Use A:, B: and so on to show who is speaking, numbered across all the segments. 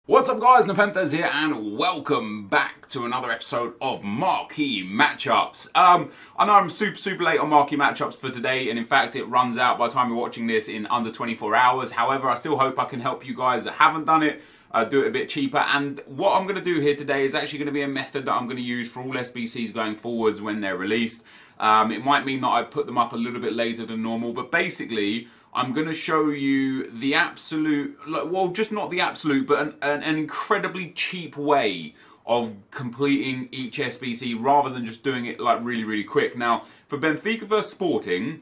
A: What's up guys, Nepenthes here and welcome back to another episode of Marquee Matchups. I know I'm super late on Marquee Matchups for today, and in fact it runs out by the time you're watching this in under 24 hours. However, I still hope I can help you guys that haven't done it do it a bit cheaper. And what I'm going to do here today is actually going to be a method that I'm going to use for all SBCs going forwards when they're released. It might mean that I put them up a little bit later than normal, but basically I'm going to show you the absolute, well, just not the absolute, but an incredibly cheap way of completing each SBC rather than just doing it like really quick. Now, for Benfica vs Sporting,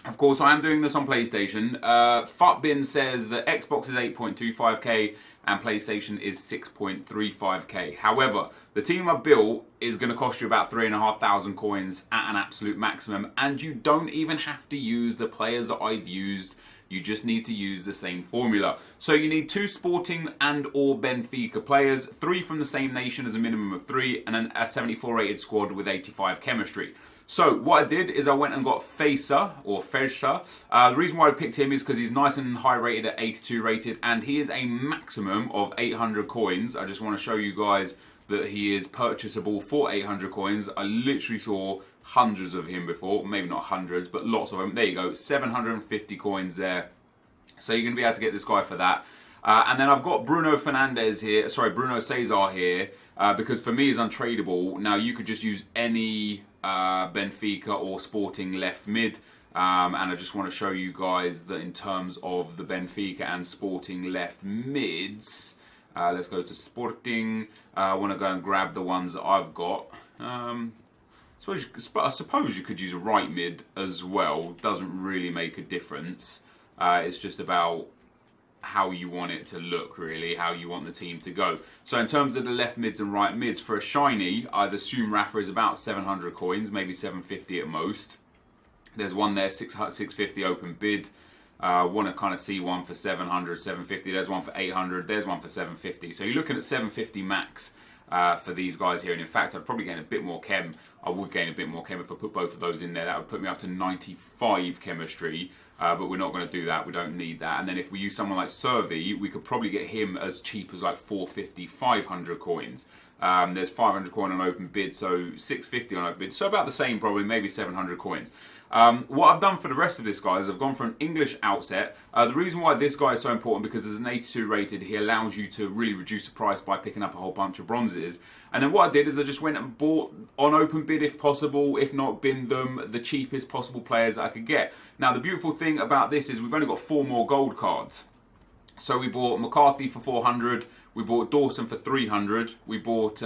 A: of course, I am doing this on PlayStation. Futbin says that Xbox is 8.25k and PlayStation is 6.35k. However, the team I built is going to cost you about 3,500 coins at an absolute maximum, and you don't even have to use the players that I've used. You just need to use the same formula. So you need 2 Sporting and or Benfica players, 3 from the same nation as a minimum of 3, and then a 74 rated squad with 85 chemistry. So what I did is I went and got Facer, or Fesha. The reason why I picked him is because he's nice and high rated at 82 rated, and he is a maximum of 800 coins. I just want to show you guys that he is purchasable for 800 coins. I literally saw hundreds of him before, maybe not hundreds, but lots of them. There you go, 750 coins there. So you're going to be able to get this guy for that. And then I've got Bruno Cesar here, because for me he's untradeable. Now you could just use any Benfica or Sporting left mid, and I just want to show you guys that in terms of the Benfica and Sporting left mids, let's go to Sporting. I want to go and grab the ones that I've got. I suppose you could use a right mid as well. Doesn't really make a difference. It's just about how you want it to look, really, how you want the team to go. So in terms of the left mids and right mids, for a shiny, I'd assume Rafa is about 700 coins, maybe 750 at most. There's one there, 650 open bid. Want to kind of see one for 700, 750. There's one for 800. There's one for 750. So you're looking at 750 max for these guys here. And in fact, I'd probably gain a bit more chem. I would gain a bit more chem if I put both of those in there. That would put me up to 95 chemistry. But we're not going to do that. We don't need that. And then if we use someone like Servi, we could probably get him as cheap as like 450, 500 coins. There's 500 coin on open bid, so 650 on open bid. So about the same, probably, maybe 700 coins. What I've done for the rest of this, guys, I've gone for an English outset. The reason why this guy is so important, because as an 82 rated, he allows you to really reduce the price by picking up a whole bunch of bronzes. And then what I did is I just went and bought on open bid if possible, if not binned them, the cheapest possible players that I could get. Now the beautiful thing about this is we've only got 4 more gold cards. So we bought McCarthy for 400, we bought Dawson for 300, we bought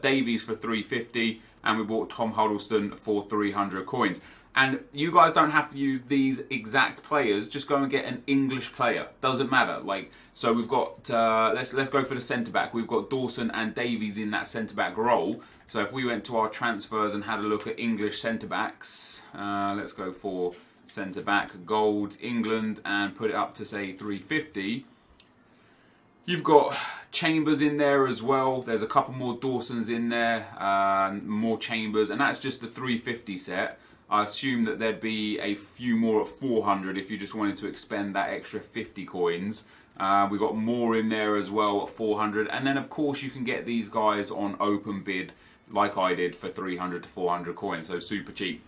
A: Davies for 350, and we bought Tom Huddleston for 300 coins. And you guys don't have to use these exact players. Just go and get an English player. Doesn't matter. Like, so we've got let's go for the centre back. We've got Dawson and Davies in that centre back role. So if we went to our transfers and had a look at English centre backs, let's go for centre back gold England and put it up to say 350. You've got Chambers in there as well. There's a couple more Dawsons in there, more Chambers, and that's just the 350 set. I assume that there'd be a few more at 400 if you just wanted to expend that extra 50 coins. We've got more in there as well at 400. And then, of course, you can get these guys on open bid like I did for 300 to 400 coins, so super cheap.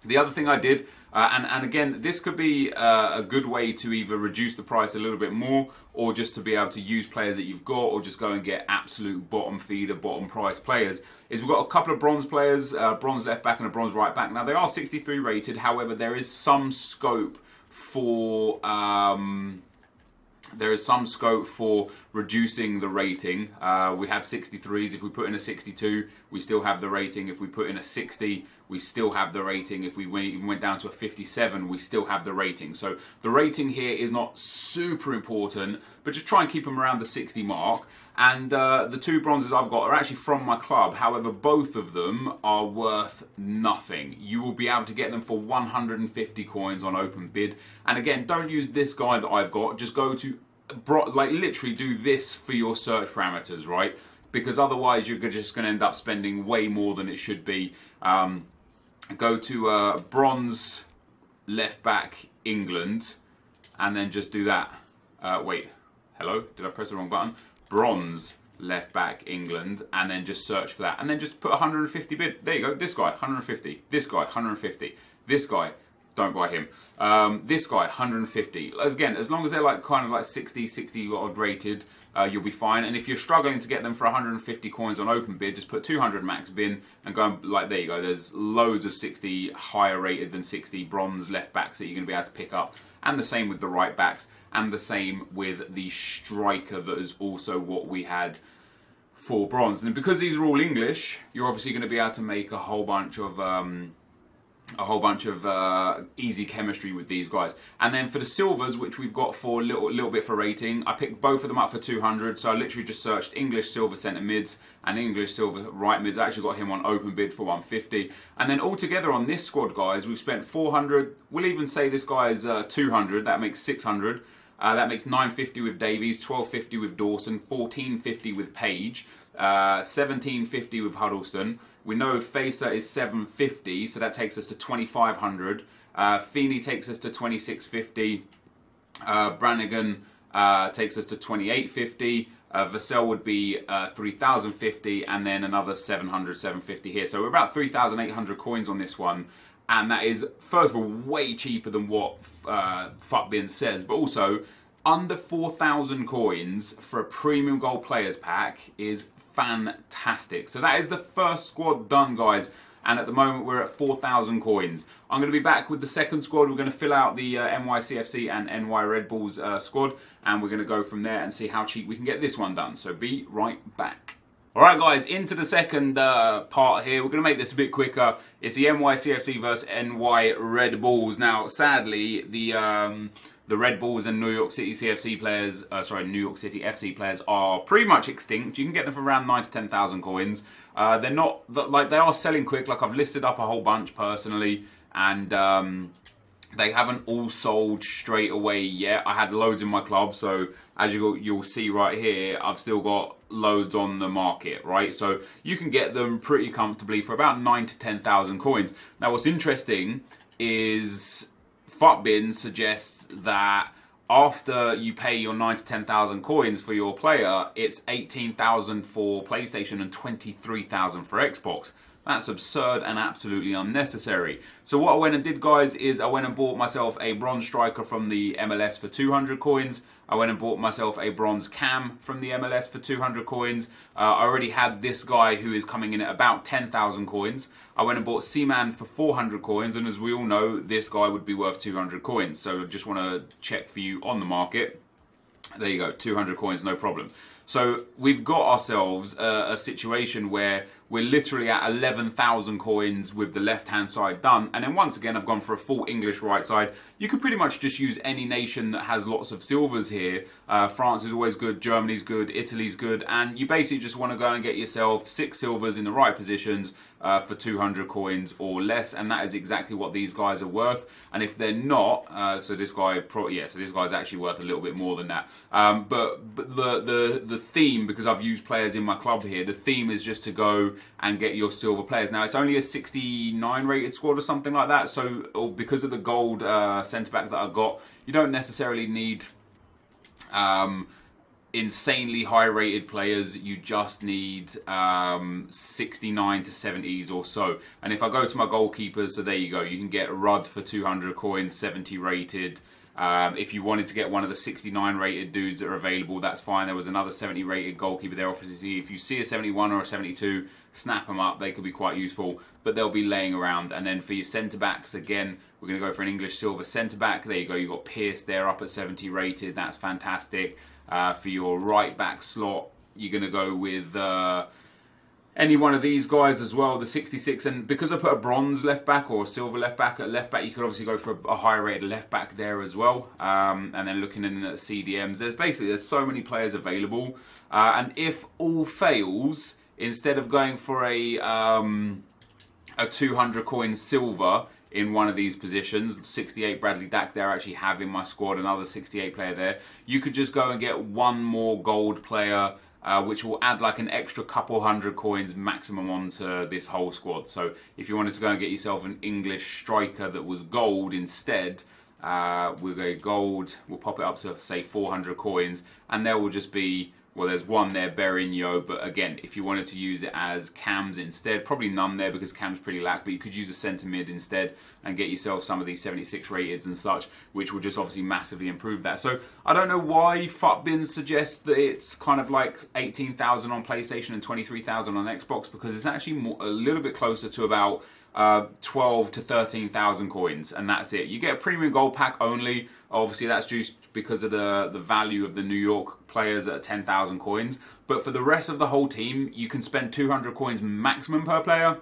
A: The other thing I did, and again, this could be a good way to either reduce the price a little bit more, or just to be able to use players that you've got, or just go and get absolute bottom feeder, bottom price players, is we've got a couple of bronze players, bronze left back and a bronze right back. Now, they are 63 rated, however, there is some scope for reducing the rating. We have 63s. If we put in a 62, we still have the rating. If we put in a 60, we still have the rating. If we even went down to a 57, we still have the rating. So the rating here is not super important, but just try and keep them around the 60 mark. And the 2 bronzes I've got are actually from my club. However, both of them are worth nothing. You will be able to get them for 150 coins on open bid. And again, don't use this guy that I've got. Just go to, like, literally do this for your search parameters, right? Because otherwise you're just going to end up spending way more than it should be. Go to bronze left back England, and then just do that. Wait, hello? Did I press the wrong button? bronze left back England, and then just search for that, and then just put 150 bid. There you go. This guy 150. This guy 150. This guy, don't buy him. This guy 150. Again, as long as they're like kind of like 60 odd rated, you'll be fine. And if you're struggling to get them for 150 coins on open bid, just put 200 max bin and go like, there you go. There's loads of 60 higher rated than 60 bronze left backs that you're going to be able to pick up, and the same with the right backs, and the same with the striker. That is also what we had for bronze. And because these are all English, you're obviously going to be able to make a whole bunch of easy chemistry with these guys. And then for the silvers, which we've got for a little bit for rating, I picked both of them up for 200. So I literally just searched English silver centre mids and English silver right mids. I actually got him on open bid for 150. And then altogether on this squad, guys, we've spent 400. We'll even say this guy is 200. That makes 600. That makes 950 with Davies, 1250 with Dawson, 1450 with Page, 1750 with Huddleston. We know Facer is 750, so that takes us to 2500. Feeney takes us to 2650. Brannigan takes us to 2850. Vassell would be 3050, and then another 700, 750 here. So we're about 3,800 coins on this one. And that is, first of all, way cheaper than what Fuckbin says, but also under 4,000 coins for a premium gold players pack is fantastic. So that is the first squad done, guys, and at the moment we're at 4,000 coins. I'm going to be back with the second squad. We're going to fill out the NYCFC and NY Red Bulls squad, and we're going to go from there and see how cheap we can get this one done. So be right back. Alright guys, into the second part here. We're going to make this a bit quicker. It's the NYCFC versus NY Red Bulls. Now, sadly, the Red Bulls and New York City CFC players, New York City FC players are pretty much extinct. You can get them for around 9 to 10,000 coins. They're not, like, they are selling quick. Like, I've listed up a whole bunch personally, and they haven't all sold straight away yet. I had loads in my club, so as you'll see right here, I've still got loads on the market, right? So you can get them pretty comfortably for about 9 to 10,000 coins. Now, what's interesting is Fuckbin suggests that after you pay your 9 to 10,000 coins for your player, it's 18,000 for PlayStation and 23,000 for Xbox. That's absurd and absolutely unnecessary. So what I went and did, guys, is I went and bought myself a bronze striker from the MLS for 200 coins. I went and bought myself a bronze cam from the MLS for 200 coins. I already had this guy who is coming in at about 10,000 coins. I went and bought Seaman for 400 coins, and as we all know, this guy would be worth 200 coins. So I just want to check for you on the market. There you go, 200 coins, no problem. So we've got ourselves a situation where we're literally at 11,000 coins with the left-hand side done. And then once again, I've gone for a full English right side. You could pretty much just use any nation that has lots of silvers here. France is always good, Germany's good, Italy's good. And you basically just want to go and get yourself 6 silvers in the right positions for 200 coins or less, and that is exactly what these guys are worth. And if they're not, so this guy's actually worth a little bit more than that. But the theme, because I've used players in my club here, the theme is just to go and get your silver players. Now it's only a 69 rated squad or something like that, so because of the gold centre back that I got, you don't necessarily need insanely high rated players. You just need 69 to 70s or so. And if I go to my goalkeepers, so there you go, you can get Rudd for 200 coins, 70 rated. If you wanted to get one of the 69 rated dudes that are available, that's fine. There was another 70 rated goalkeeper there. Obviously, if you see a 71 or a 72, snap them up. They could be quite useful, but they'll be laying around. And then for your centre backs, again, we're going to go for an English silver centre back. There you go. You've got Pierce there up at 70 rated. That's fantastic. For your right back slot, you're going to go with any one of these guys as well, the 66. And because I put a bronze left back or a silver left back at left back, you could obviously go for a higher rated left back there as well. And then looking in at CDMs, there's so many players available. And if all fails, instead of going for a 200 coin silver in one of these positions, 68 Bradley Dack there, I actually have in my squad, another 68 player there, you could just go and get one more gold player, which will add like an extra couple hundred coins maximum onto this whole squad. So if you wanted to go and get yourself an English striker that was gold instead, we'll go gold, we'll pop it up to say 400 coins, and there will just be Well, there's one there, Berigno, but again, if you wanted to use it as cams instead, probably none there because cams pretty lack, but you could use a centre mid instead and get yourself some of these 76 rated and such, which will just obviously massively improve that. So I don't know why Futbin suggests that it's kind of like 18,000 on PlayStation and 23,000 on Xbox, because it's actually a little bit closer to about 12 to 13,000 coins, and that's it. You get a premium gold pack only. Obviously, that's just because of the value of the New York players at 10,000 coins. But for the rest of the whole team, you can spend 200 coins maximum per player,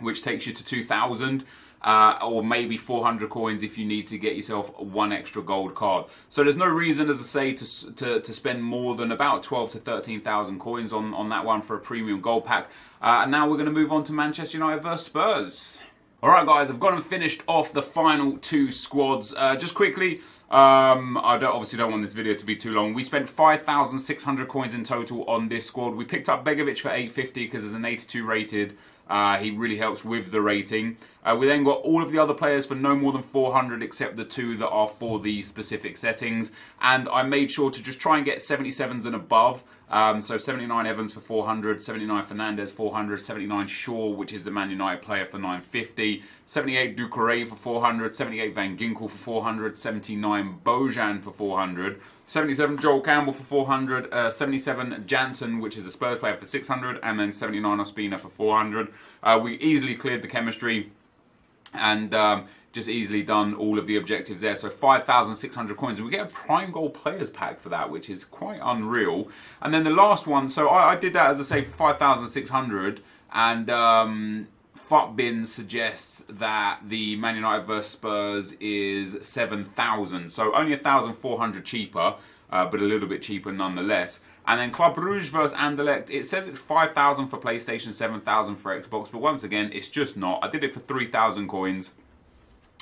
A: which takes you to 2,000. Or maybe 400 coins if you need to get yourself one extra gold card. So there's no reason, as I say, to spend more than about 12 to 13,000 coins on that one for a premium gold pack. And now we're going to move on to Manchester United versus Spurs. Alright guys, I've gone and finished off the final two squads. Just quickly, I obviously don't want this video to be too long. We spent 5,600 coins in total on this squad. We picked up Begovic for 850 because there's an 82 rated. He really helps with the rating. We then got all of the other players for no more than 400 except the two that are for the specific settings. And I made sure to just try and get 77s and above. So 79 Evans for 400, 79 Fernandez 400, 79 Shaw, which is the Man United player, for 950, 78 Doucouré for 400, 78 Van Ginkel for 400, 79 Bojan for 400, 77 Joel Campbell for 400, 77 Jansen, which is a Spurs player, for 600, and then 79 Ospina for 400. We easily cleared the chemistry and just easily done all of the objectives there. So 5,600 coins, and we get a prime gold players pack for that, which is quite unreal. And then the last one, so I did that, as I say, for 5,600, and Futbin suggests that the Man United vs Spurs is 7,000, so only 1,400 cheaper, but a little bit cheaper nonetheless. And then Club Brugge vs Anderlecht, it says it's 5,000 for PlayStation, 7,000 for Xbox, but once again, it's just not. I did it for 3,000 coins.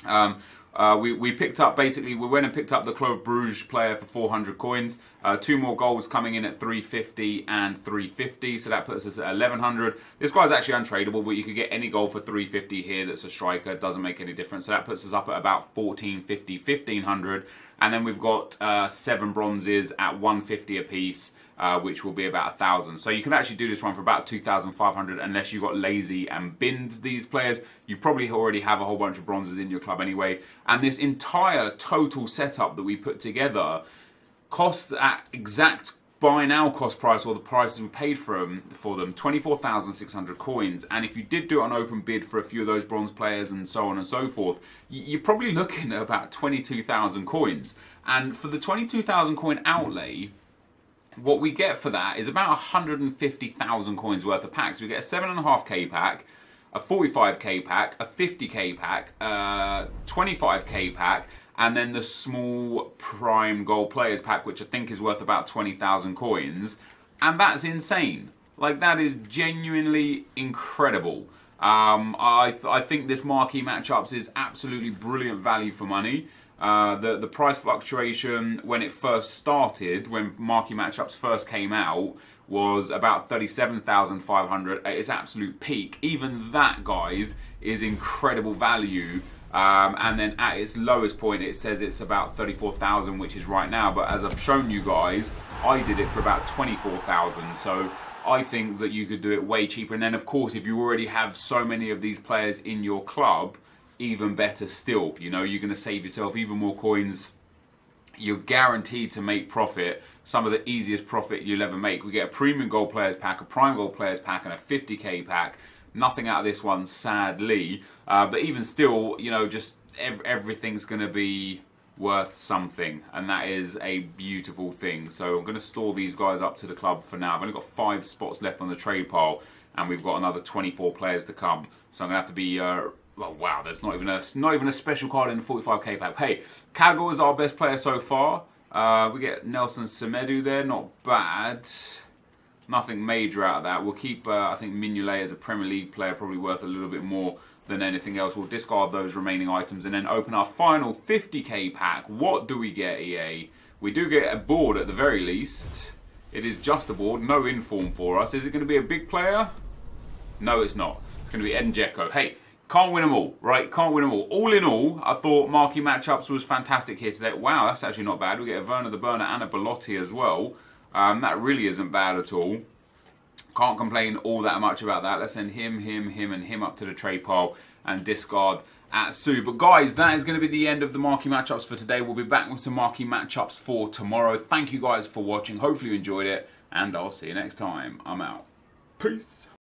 A: We picked up, basically, we went and picked up the Club Brugge player for 400 coins. Two more goals coming in at 350 and 350, so that puts us at 1,100. This guy's actually untradeable, but you could get any goal for 350 here that's a striker. It doesn't make any difference. So that puts us up at about 1,450, 1,500. And then we've got 7 bronzes at 150 apiece, which will be about 1,000. So you can actually do this one for about 2,500 unless you got lazy and binned these players. You probably already have a whole bunch of bronzes in your club anyway. And this entire total setup that we put together costs at exact buy now cost price, or the prices we paid for them, 24,600 coins. And if you did do an open bid for a few of those bronze players and so on and so forth, you're probably looking at about 22,000 coins. And for the 22,000 coin outlay, what we get for that is about 150,000 coins worth of packs. We get a 7.5k pack, a 45k pack, a 50k pack, a 25k pack, and then the small prime gold players pack, which I think is worth about 20,000 coins. And that's insane. Like, that is genuinely incredible. I think this Marquee Matchups is absolutely brilliant value for money. The price fluctuation when it first started, when Marquee Matchups first came out, was about 37,500 at its absolute peak. Even that, guys, is incredible value. And then at its lowest point, it says it's about 34,000, which is right now. But as I've shown you guys, I did it for about 24,000. So I think that you could do it way cheaper. And then, of course, if you already have so many of these players in your club, even better still. You know, you're going to save yourself even more coins. You're guaranteed to make profit, some of the easiest profit you'll ever make. We get a premium gold players pack, a prime gold players pack, and a 50k pack. Nothing out of this one, sadly. But even still, you know, just everything's going to be worth something. And that is a beautiful thing. So I'm going to store these guys up to the club for now. I've only got 5 spots left on the trade pile. And we've got another 24 players to come. So I'm going to have to be... well, wow, there's not even a special card in the 45k pack. Hey, Kago is our best player so far. We get Nelson Semedo there, not bad. Nothing major out of that. We'll keep, I think, Mignolet as a Premier League player, probably worth a little bit more than anything else. We'll discard those remaining items and then open our final 50k pack. What do we get, EA? We do get a board at the very least. It is just a board, no inform for us. Is it going to be a big player? No, it's not. It's going to be Edin Dzeko. Hey, can't win them all, right? Can't win them all. All in all, I thought Marquee Matchups was fantastic here today. Wow, that's actually not bad. We get a Werner the Burner and a Belotti as well. That really isn't bad at all. Can't complain all that much about that. Let's send him, and him up to the trade pile and discard at Sue. But guys, that is going to be the end of the marquee matchups for today. We'll be back with some marquee matchups for tomorrow. Thank you guys for watching. Hopefully you enjoyed it, and I'll see you next time. I'm out. Peace.